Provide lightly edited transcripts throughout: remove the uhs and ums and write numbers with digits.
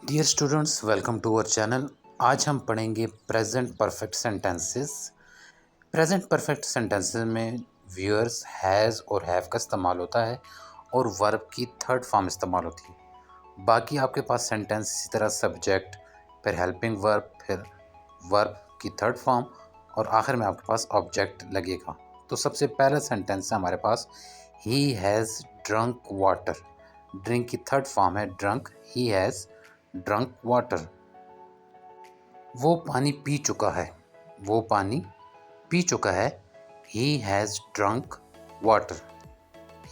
Dear students, welcome to our channel. आज हम पढ़ेंगे present perfect sentences. Present perfect sentences में व्यूअर्स हैज़ और हैव का इस्तेमाल होता है और वर्ब की थर्ड फॉर्म इस्तेमाल होती है। बाकी आपके पास सेंटेंस इसी तरह सब्जेक्ट, फिर हेल्पिंग वर्ब, फिर वर्ब की थर्ड फॉर्म और आखिर में आपके पास ऑब्जेक्ट लगेगा। तो सबसे पहला सेंटेंस है हमारे पास, he has drunk water. Drink की थर्ड फॉर्म है drunk. He has drunk water. वो पानी पी चुका है। वो पानी पी चुका है। He has drunk water.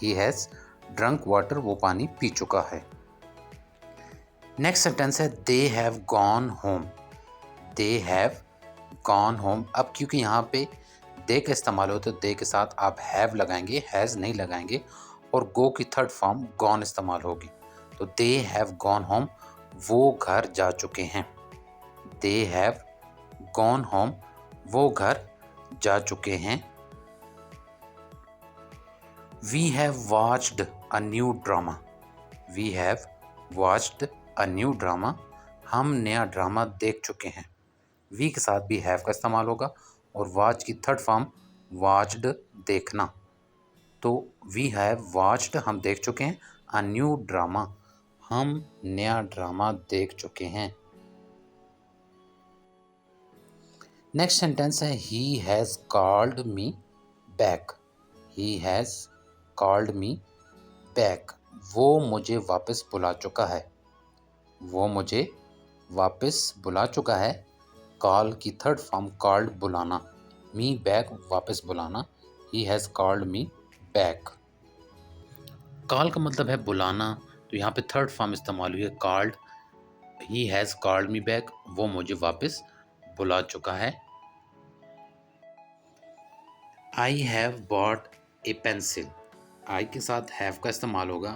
He has drunk water. वो पानी पी चुका है। नेक्स्ट सेंटेंस है, they have gone home. They have gone home. अब क्योंकि यहाँ पे दे का इस्तेमाल हो तो दे के साथ आप हैव लगाएंगे, हैज़ नहीं लगाएंगे, और गो की थर्ड फॉर्म गॉन इस्तेमाल होगी। तो दे हैव गॉन होम, वो घर जा चुके हैं। दे हैव गॉन होम, वो घर जा चुके हैं। We have watched a new drama. We have watched a new drama. हम नया ड्रामा देख चुके हैं। वी के साथ भी हैव का इस्तेमाल होगा और वॉच की थर्ड फॉर्म वॉच्ड, देखना। तो वी हैव वॉच्ड, हम देख चुके हैं, अ न्यू ड्रामा, हम नया ड्रामा देख चुके हैं। नेक्स्ट सेंटेंस है, he has called me back. He has called me back. वो मुझे वापस बुला चुका है। वो मुझे वापस बुला चुका है। कॉल की थर्ड फॉर्म कॉल्ड, बुलाना। मी बैक, वापस बुलाना। ही has called me back. Call का मतलब है बुलाना, तो यहाँ पे थर्ड फॉर्म इस्तेमाल हुई है called. He has called me back, वो मुझे वापस बुला चुका है। I have bought a pencil. I के साथ हैव का इस्तेमाल होगा।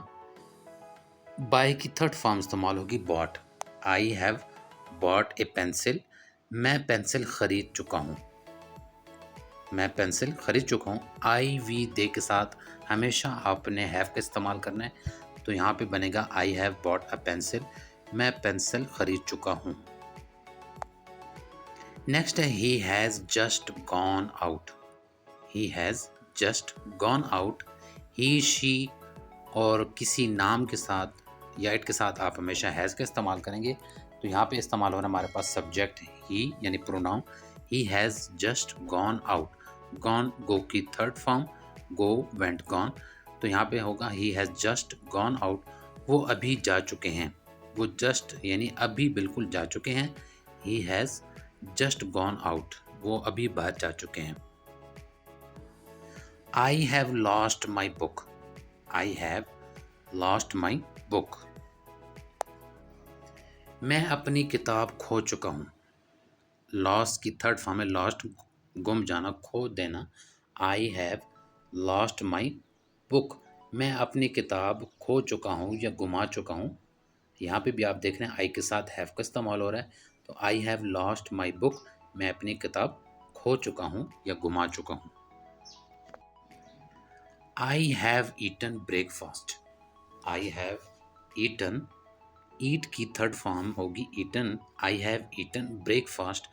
बाय की थर्ड फॉर्म इस्तेमाल होगी bought. I have bought a pencil, मैं पेंसिल खरीद चुका हूँ। मैं पेंसिल खरीद चुका हूँ। आई वी दे के साथ हमेशा आपने हैव का इस्तेमाल करना है, तो यहाँ पे बनेगा आई हैव बॉट अ पेंसिल, मैं पेंसिल खरीद चुका हूँ। नेक्स्ट है, he has just gone out. He has just gone out. He she और किसी नाम के साथ या इट के साथ आप हमेशा हैज़ का इस्तेमाल करेंगे, तो यहाँ पे इस्तेमाल हो रहा है हमारे पास सब्जेक्ट ही यानी pronoun. He has just gone out. Gone go की third form, go went gone, तो यहाँ पे होगा he has just gone out, वो अभी जा चुके हैं। वो जस्ट यानी अभी बिल्कुल जा चुके हैं। He has just gone out, वो अभी बाहर जा चुके हैं। I have lost my book. I have lost my book. मैं अपनी किताब खो चुका हूँ। लॉस्ट की थर्ड फॉर्म है लॉस्ट, गुम जाना, खो देना। I have lost my book, मैं अपनी किताब खो चुका हूँ या गुमा चुका हूँ। यहाँ पे भी आप देख रहे हैं आई के साथ हैव का इस्तेमाल हो रहा है, तो I have lost my book, मैं अपनी किताब खो चुका हूँ या गुमा चुका हूँ। I have eaten breakfast. I have eaten, eat की थर्ड फॉर्म होगी eaten. I have eaten breakfast,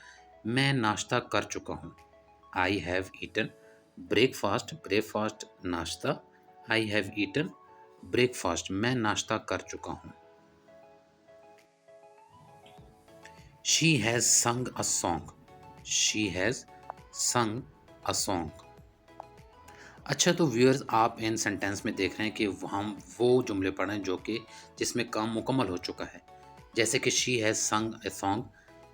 मैं नाश्ता कर चुका हूँ। I have eaten breakfast, breakfast नाश्ता। आई हैव ईटन ब्रेकफास्ट, मैं नाश्ता कर चुका हूँ। शी हैज़ संग अ सॉन्ग। शी हैज़ संग अ सॉन्ग। अच्छा, तो व्यूअर्स आप इन सेंटेंस में देख रहे हैं कि हम वो जुमले पढ़ रहे हैं जो कि जिसमें काम मुकम्मल हो चुका है। जैसे कि शी हैज़ संग ए सॉन्ग,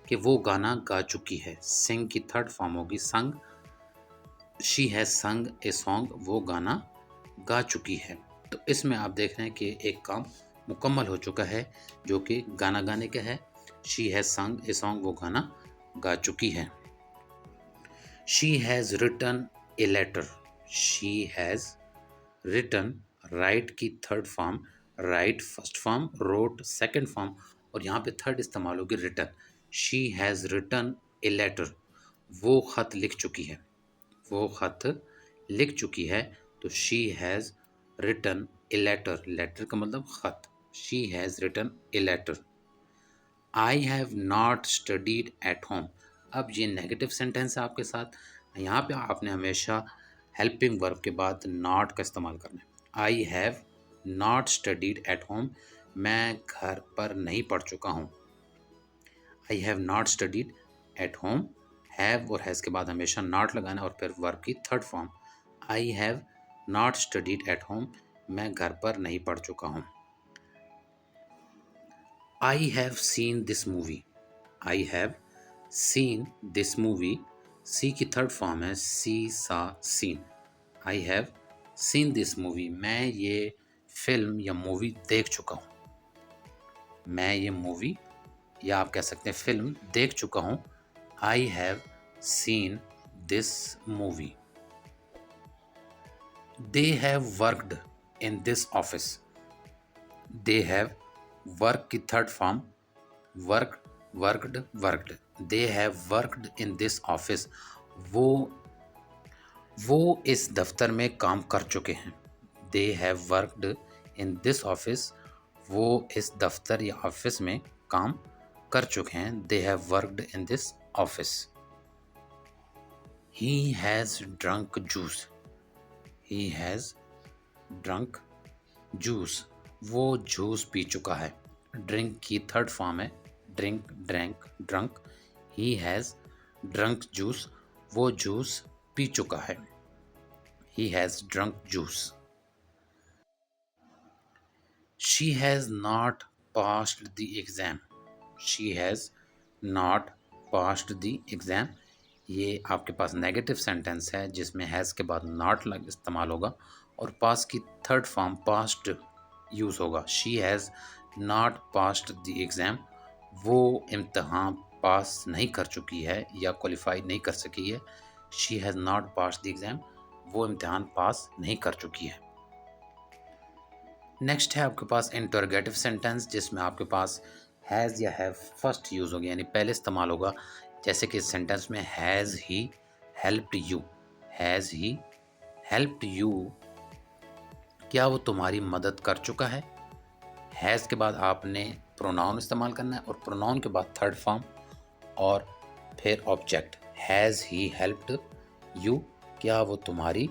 कि वो गाना गा चुकी है। सिंग की थर्ड फॉर्म होगी संग। शी हैज़ संग ए सॉन्ग, वो गाना गा चुकी है। तो इसमें आप देख रहे हैं कि एक काम मुकम्मल हो चुका है जो कि गाना गाने का है। शी हैज़ संग ए सॉन्ग, वो गाना गा चुकी है। She has written a letter. She has written, write की third form, write first form, wrote second form, और यहाँ पे थर्ड इस्तेमाल होगी written. She has written a letter, वो खत लिख चुकी है। वो खत लिख चुकी है, तो she has written a letter. Letter का मतलब खत। She has written a letter. I have not studied at home. अब ये नेगेटिव सेंटेंस है आपके साथ। यहाँ पे आपने हमेशा हेल्पिंग वर्ब के बाद नॉट का इस्तेमाल करना है। I have not studied at home, मैं घर पर नहीं पढ़ चुका हूँ। I have not studied at home, have और हैज़ के बाद हमेशा नॉट लगाना और फिर वर्ब की third form. I have not studied at home, मैं घर पर नहीं पढ़ चुका हूँ। I have seen this movie. I have seen this movie, see की थर्ड फॉर्म है see saw seen. I have seen this movie, मैं ये फिल्म या मूवी देख चुका हूँ। मैं ये मूवी या आप कह सकते हैं फिल्म देख चुका हूँ। I have seen this movie. They have worked in this office. They have work की third form work, worked, worked. They have worked in this office, वो इस दफ्तर में काम कर चुके हैं। They have worked in this office, वो इस दफ्तर या ऑफिस में काम कर चुके हैं। They have worked in this office. He has drunk juice. He has drunk juice, वो जूस पी चुका है। ड्रिंक की थर्ड फॉर्म है drink, drank, drunk. He has drunk juice, वो जूस पी चुका है। He has drunk juice. She has not passed the exam. She has not passed the exam, ये आपके पास नेगेटिव सेंटेंस है जिसमें हैज़ के बाद नॉट लग इस्तेमाल होगा और पास की थर्ड फॉर्म पास्ट यूज़ होगा। She has not passed the exam, वो इम्तहान पास नहीं कर चुकी है या क्वालिफाई नहीं कर सकी है। She has not passed the exam, वो इम्तहान पास नहीं कर चुकी है। नेक्स्ट है आपके पास इंटरोगेटिव सेंटेंस जिसमें आपके पास हैज़ या हैव फर्स्ट यूज़ होगा यानी पहले इस्तेमाल होगा। जैसे कि इस सेंटेंस में has he helped you. Has he helped you, क्या वो तुम्हारी मदद कर चुका है। हैज़ के बाद आपने प्रोनाउन इस्तेमाल करना है और प्रोनाउन के बाद थर्ड फॉर्म और फिर object. Has he helped you, क्या वो तुम्हारी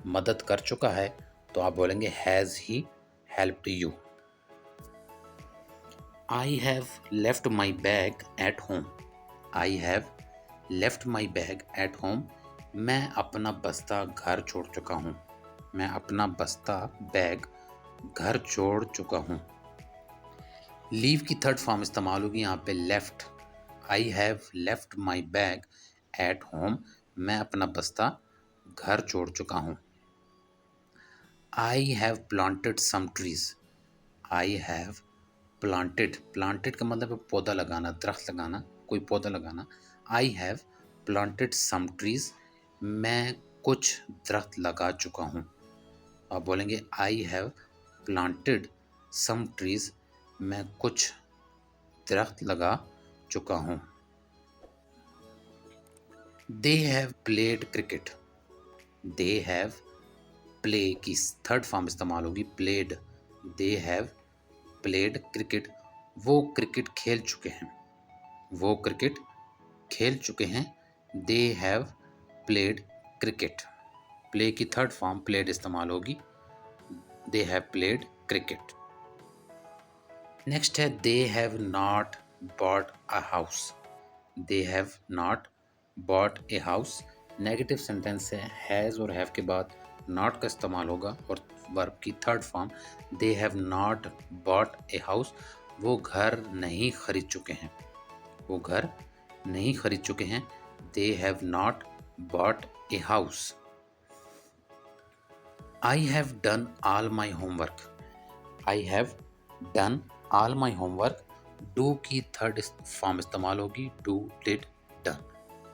मदद कर चुका है, तो आप बोलेंगे has he helped you. I have left my bag at home. I have left my bag at home, मैं अपना बस्ता घर छोड़ चुका हूँ। मैं अपना बस्ता बैग घर छोड़ चुका हूँ। लीव की थर्ड फॉर्म इस्तेमाल होगी यहाँ पे left. I have left my bag at home, मैं अपना बस्ता घर छोड़ चुका हूँ। I have planted some trees. I have planted, planted का मतलब है पौधा लगाना, दरख्त लगाना, कोई पौधा लगाना। I have planted some trees, मैं कुछ दरख्त लगा चुका हूँ। आप बोलेंगे I have planted some trees, मैं कुछ दरख्त लगा चुका हूँ। They have played cricket. They have, play की थर्ड फॉर्म इस्तेमाल होगी played. They have played cricket, वो क्रिकेट खेल चुके हैं। वो क्रिकेट खेल चुके हैं। They have played cricket, play की थर्ड फॉर्म प्लेड इस्तेमाल होगी। They have played cricket. Next है they have not bought a house. They have not bought a house, negative sentence है, हैज़ और हैव के बाद नॉट का इस्तेमाल होगा और वर्ब की third form. They have not bought a house, वो घर नहीं खरीद चुके हैं। वो घर नहीं खरीद चुके हैं। They have not bought a house. I have done all my homework. I have done all my homework, do की थर्ड फॉर्म इस्तेमाल होगी डू, डिड, डन,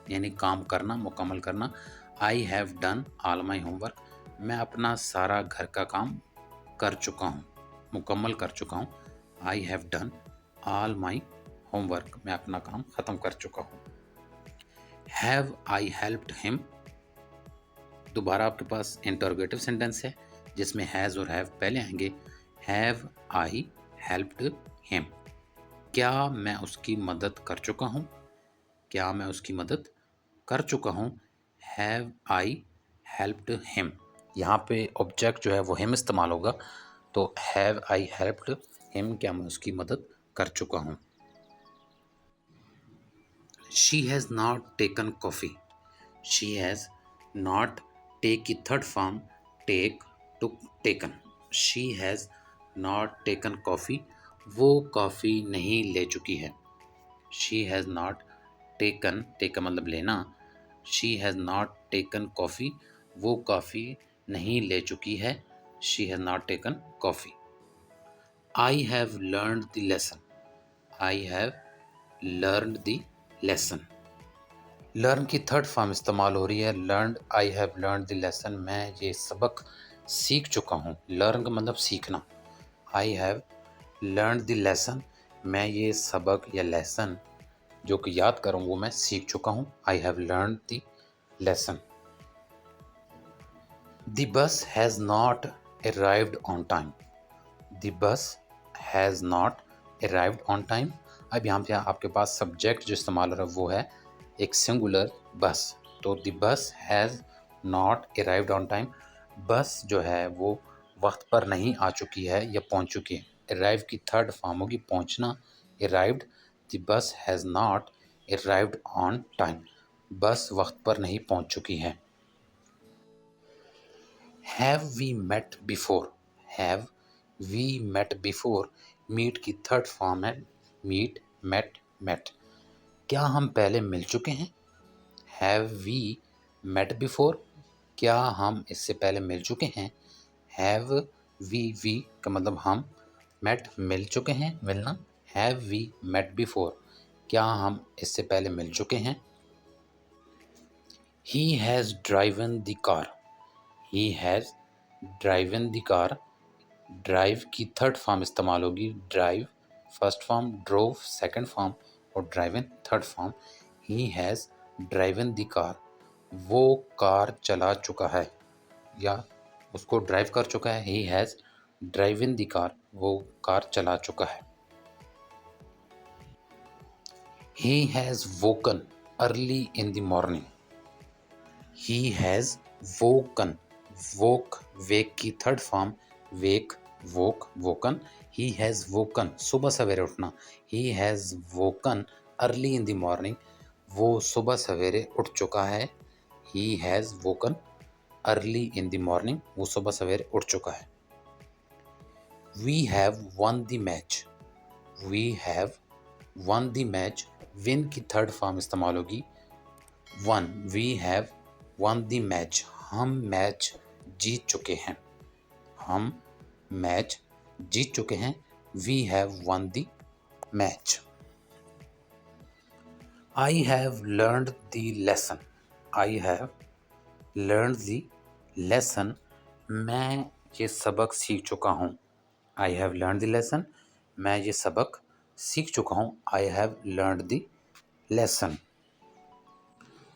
यानी काम करना, मुकम्मल करना। I have done all my homework, मैं अपना सारा घर का काम कर चुका हूँ, मुकम्मल कर चुका हूँ। I have done all my homework, मैं अपना काम ख़त्म कर चुका हूँ। हैव आई हेल्प्ड हिम, दोबारा आपके पास इंटरोगेटिव सेंटेंस है जिसमें हैज़ और हैव पहले आएंगे। हैव आई हेल्प्ड हिम, क्या मैं उसकी मदद कर चुका हूँ? क्या मैं उसकी मदद कर चुका हूँ? Have I helped him. यहाँ पे ऑब्जेक्ट जो है वो हिम इस्तेमाल होगा, तो हैव आई हेल्प्ड हिम, क्या मैं उसकी मदद कर चुका हूँ। She has not taken coffee. She has not, take की third form take, took, taken. She has not taken coffee, वो कॉफ़ी नहीं ले चुकी है। She has not taken, taken मतलब लेना। She has not taken coffee, वो कॉफ़ी नहीं ले चुकी है। She has not taken coffee. I have learned the lesson. I have learned the lesson. Learn की थर्ड फॉर्म इस्तेमाल हो रही है learned. I have learned the lesson, मैं ये सबक सीख चुका हूँ। लर्न का मतलब सीखना। आई हैव लर्नड द लेसन, मैं ये सबक या लेसन जो कि याद करूँ वो मैं सीख चुका हूँ। I have learned the lesson. The bus has not arrived on time. The bus has not arrived on time. अब यहाँ पे आपके पास सब्जेक्ट जो इस्तेमाल हो रहा है वो है एक सिंगुलर बस, तो the bus has not arrived on time, बस जो है वो वक्त पर नहीं आ चुकी है या पहुँच चुकी है। अराइव की थर्ड फॉर्म होगी पहुँचना, arrived. The bus has not arrived on time, bus वक्त पर नहीं पहुँच चुकी है। Have we met before. Have we met before, meet की थर्ड फॉर्म है मीट, मेट, मेट, क्या हम पहले मिल चुके हैं? हैव वी मेट बिफोर, क्या हम इससे पहले मिल चुके हैं? हैव वी का मतलब हम, मेट मिल चुके हैं, मिलना। हैव वी मेट बिफोर, क्या हम इससे पहले मिल चुके हैं? He has driven the car. He has driven the car, drive की थर्ड फॉर्म इस्तेमाल होगी drive, first form drove, second form, और driven third form. He has driven the car, वो कार चला चुका है या उसको ड्राइव कर चुका है। He has driven the car, वो कार चला चुका है। He has woken early in the morning. He has woken, woke, wake की third form wake, woke, woken. He has woken, सुबह सवेरे उठना। He has woken early in the morning, वो सुबह सवेरे उठ चुका है। He has woken early in the morning, वो सुबह सवेरे उठ चुका है। We have won the match. We have won the match, win की थर्ड फॉर्म इस्तेमाल होगी won. We have won the match, हम मैच जीत चुके हैं। हम मैच जीत चुके हैं। We have won the match. I have learned the lesson. I have learned the lesson, मैं ये सबक सीख चुका हूँ। I have learned the lesson, मैं ये सबक सीख चुका हूँ। I have learned the lesson.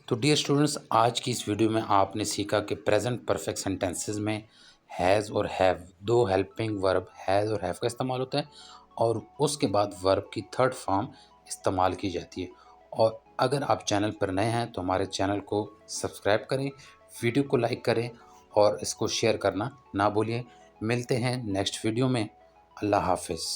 तो डियर स्टूडेंट्स, आज की इस वीडियो में आपने सीखा कि प्रेजेंट परफेक्ट सेंटेंसेस में हैज़ और हैव, दो हेल्पिंग वर्ब हैज़ और हैव का इस्तेमाल होता है, और उसके बाद वर्ब की थर्ड फॉर्म इस्तेमाल की जाती है। और अगर आप चैनल पर नए हैं तो हमारे चैनल को सब्सक्राइब करें, वीडियो को लाइक करें और इसको शेयर करना ना भूलिए। मिलते हैं नेक्स्ट वीडियो में। अल्लाह हाफिज़।